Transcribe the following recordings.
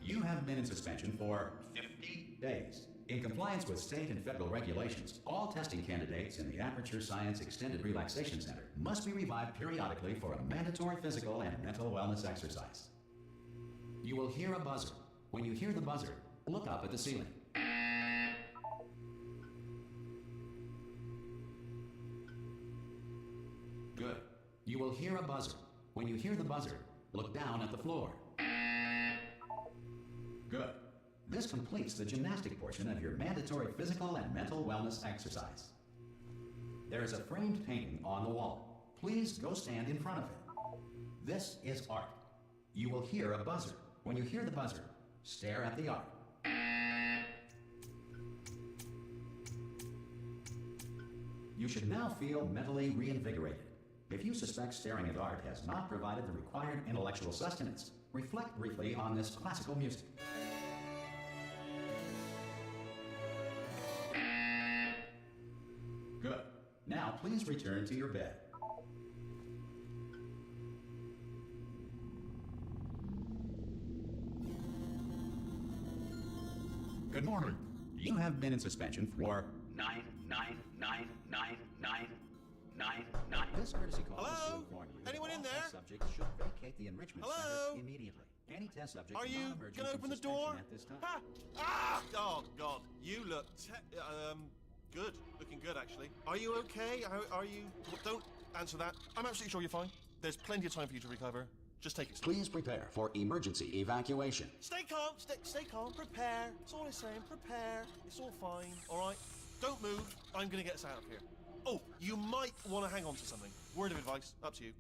You have been in suspension for 50 days. In compliance with state and federal regulations, all testing candidates in the Aperture Science Extended Relaxation Center must be revived periodically for a mandatory physical and mental wellness exercise. You will hear a buzzer. When you hear the buzzer, look up at the ceiling. Good. You will hear a buzzer. When you hear the buzzer, look down at the floor. Good. This completes the gymnastic portion of your mandatory physical and mental wellness exercise. There is a framed painting on the wall. Please go stand in front of it. This is art. You will hear a buzzer. When you hear the buzzer, stare at the art. You should now feel mentally reinvigorated. If you suspect staring at art has not provided the required intellectual sustenance, reflect briefly on this classical music. Good. Now please return to your bed. Good morning. You have been in suspension for 9999999. This courtesy call is to inform you. Anyone in there? Test subjects should vacate the enrichment center immediately. Any test subject Are you gonna open the door? At this time. Ha! Ah! Oh God, you look good. Looking good, actually. Are you okay? Are you? Don't answer that. I'm absolutely sure you're fine. There's plenty of time for you to recover. Just take it slow. Please prepare for emergency evacuation. Stay calm. Stay calm. Prepare. That's all I'm saying. Prepare. It's all fine. All right. Don't move. I'm gonna get us out of here. Oh, you might want to hang on to something. Word of advice. Up to you.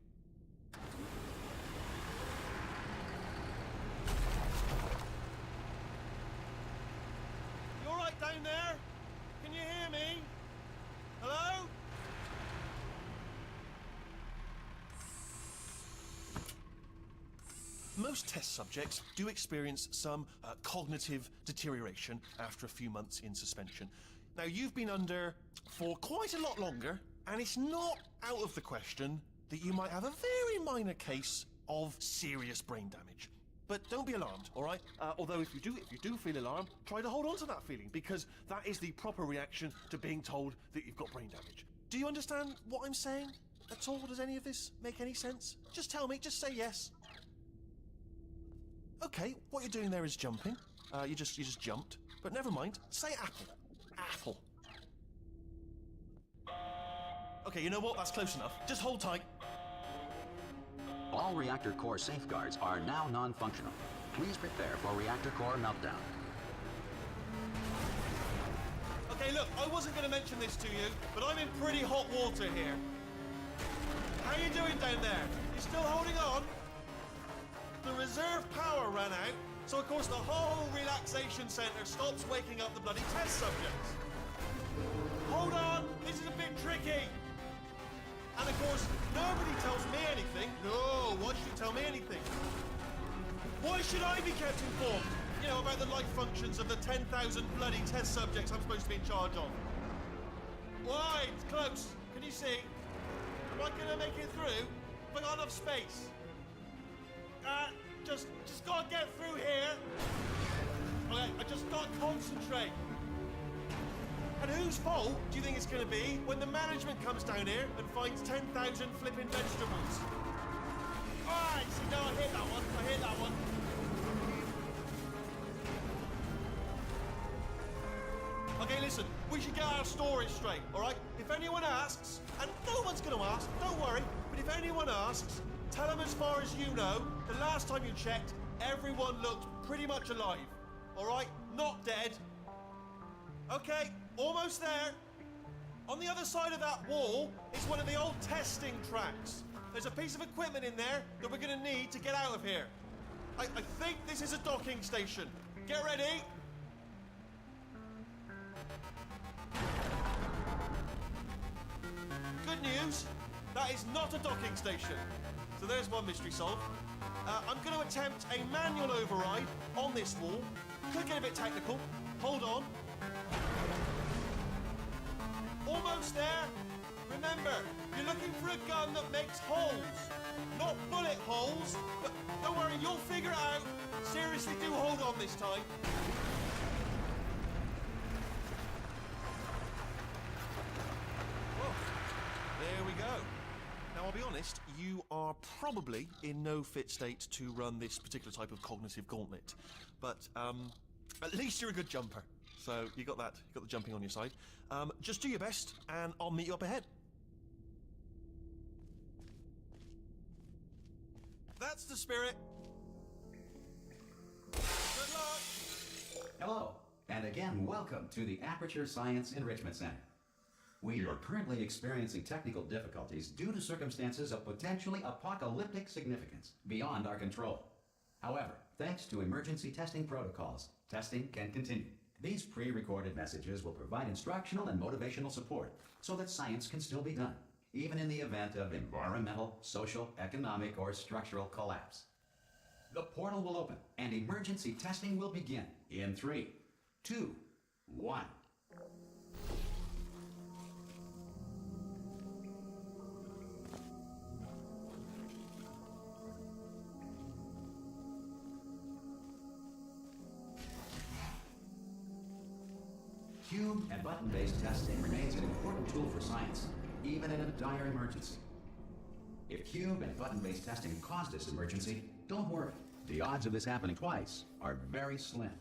You all right down there? Can you hear me? Hello? Most test subjects do experience some cognitive deterioration after a few months in suspension. Now, you've been under for quite a lot longer, and it's not out of the question that you might have a very minor case of serious brain damage. But don't be alarmed, all right? Although if you do feel alarmed, try to hold on to that feeling, because that is the proper reaction to being told that you've got brain damage. Do you understand what I'm saying at all? Does any of this make any sense? Just tell me, just say yes. Okay, what you're doing there is jumping. You just jumped. But never mind. Say apple. Apple. Okay, you know what? That's close enough. Just hold tight. All reactor core safeguards are now non-functional. Please prepare for reactor core meltdown. Okay, look, I wasn't going to mention this to you, but I'm in pretty hot water here. How you doing down there? You still holding on? The reserve power ran out, so of course the whole relaxation center stops waking up the bloody test subjects. Hold on, this is a bit tricky. And of course, nobody tells me anything. No, why should you tell me anything? Why should I be kept informed? You know, about the life functions of the 10,000 bloody test subjects I'm supposed to be in charge of. Why? It's close. Can you see? Am I gonna make it through? Have I got enough space? Just gotta get through here. Okay, I just gotta concentrate. And whose fault do you think it's gonna be when the management comes down here and finds 10,000 flipping vegetables? Alright, see, no, I hit that one. Okay, listen, we should get our story straight, alright? If anyone asks, and no one's gonna ask, don't worry, but if anyone asks, tell them as far as you know, the last time you checked, everyone looked pretty much alive. Alright? Not dead. Okay, almost there. On the other side of that wall is one of the old testing tracks. There's a piece of equipment in there that we're gonna need to get out of here. I think this is a docking station. Get ready. Good news, that is not a docking station. So there's one mystery solved. I'm going to attempt a manual override on this wall. Could get a bit technical. Hold on. Almost there. Remember, you're looking for a gun that makes holes, not bullet holes. But don't worry, you'll figure it out. Seriously, do hold on this time. Well, there we go. Now, I'll be honest, you are probably in no fit state to run this particular type of cognitive gauntlet. But, at least you're a good jumper. So, you got that, you got the jumping on your side. Just do your best, and I'll meet you up ahead. That's the spirit. Good luck. Hello, and again, welcome to the Aperture Science Enrichment Center. We are currently experiencing technical difficulties due to circumstances of potentially apocalyptic significance beyond our control. However, thanks to emergency testing protocols, testing can continue. These pre-recorded messages will provide instructional and motivational support so that science can still be done, even in the event of environmental, social, economic, or structural collapse. The portal will open and emergency testing will begin in 3, 2, 1. Cube and button-based testing remains an important tool for science, even in a dire emergency. If cube and button-based testing caused this emergency, don't worry. The odds of this happening twice are very slim.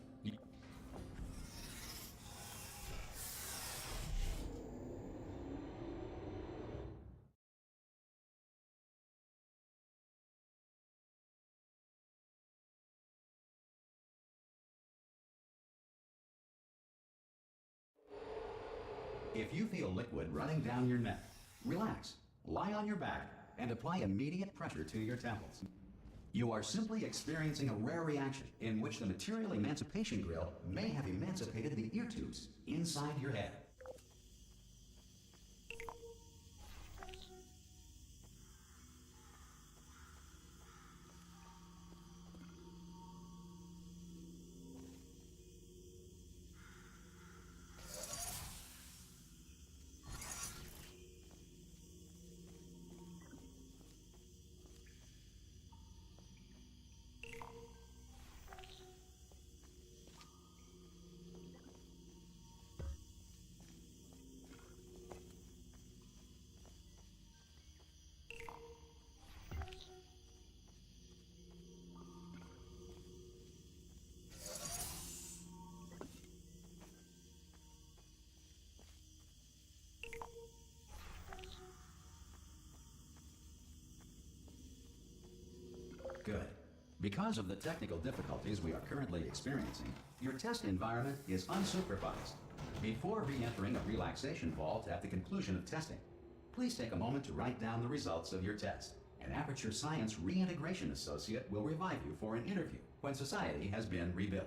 If you feel liquid running down your neck, relax, lie on your back, and apply immediate pressure to your temples. You are simply experiencing a rare reaction in which the material emancipation grill may have emancipated the ear tubes inside your head. Good. Because of the technical difficulties we are currently experiencing, your test environment is unsupervised. Before re-entering a relaxation vault at the conclusion of testing, please take a moment to write down the results of your test. An Aperture Science Reintegration Associate will revive you for an interview when society has been rebuilt.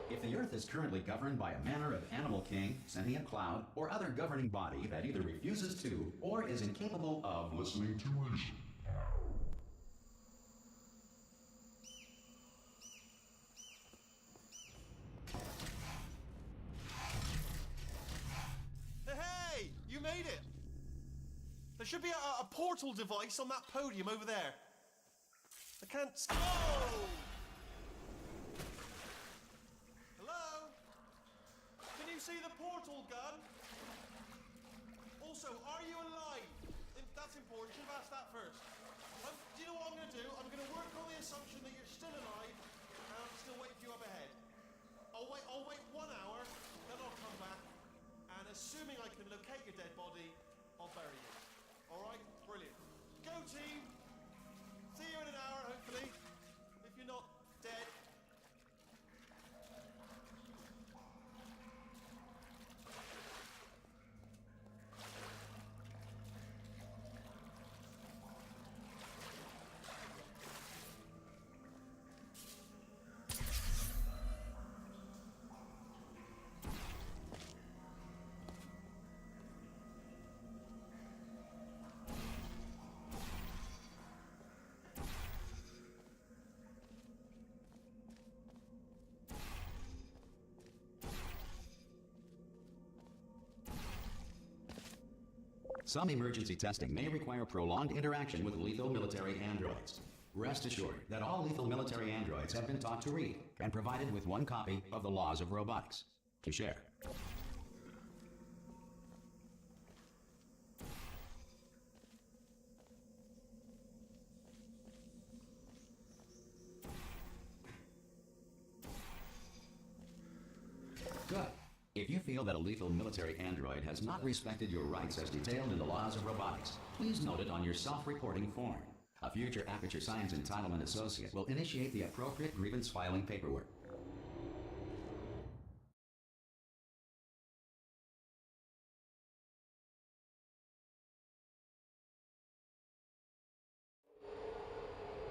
If the Earth is currently governed by a manner of animal king, sentient cloud, or other governing body that either refuses to or is incapable of listening to reason. Hey, you made it! There should be a portal device on that podium over there. I can't... Oh! See the portal gun? Also, are you alive? That's important. Should have asked that first. Do you know what I'm going to do? I'm going to work on the assumption that you're still alive, and I'm still waiting for you up ahead. I'll wait 1 hour, then I'll come back, and assuming I can locate your dead body, I'll bury you. All right? Brilliant. Go team. See you in an hour, hopefully. If you're not dead. Some emergency testing may require prolonged interaction with lethal military androids. Rest assured that all lethal military androids have been taught to read and provided with one copy of the Laws of Robotics to share. Good. If you feel that a lethal military android has not respected your rights as detailed in the Laws of Robotics, please note it on your self-reporting form. A future Aperture Science Entitlement Associate will initiate the appropriate grievance filing paperwork.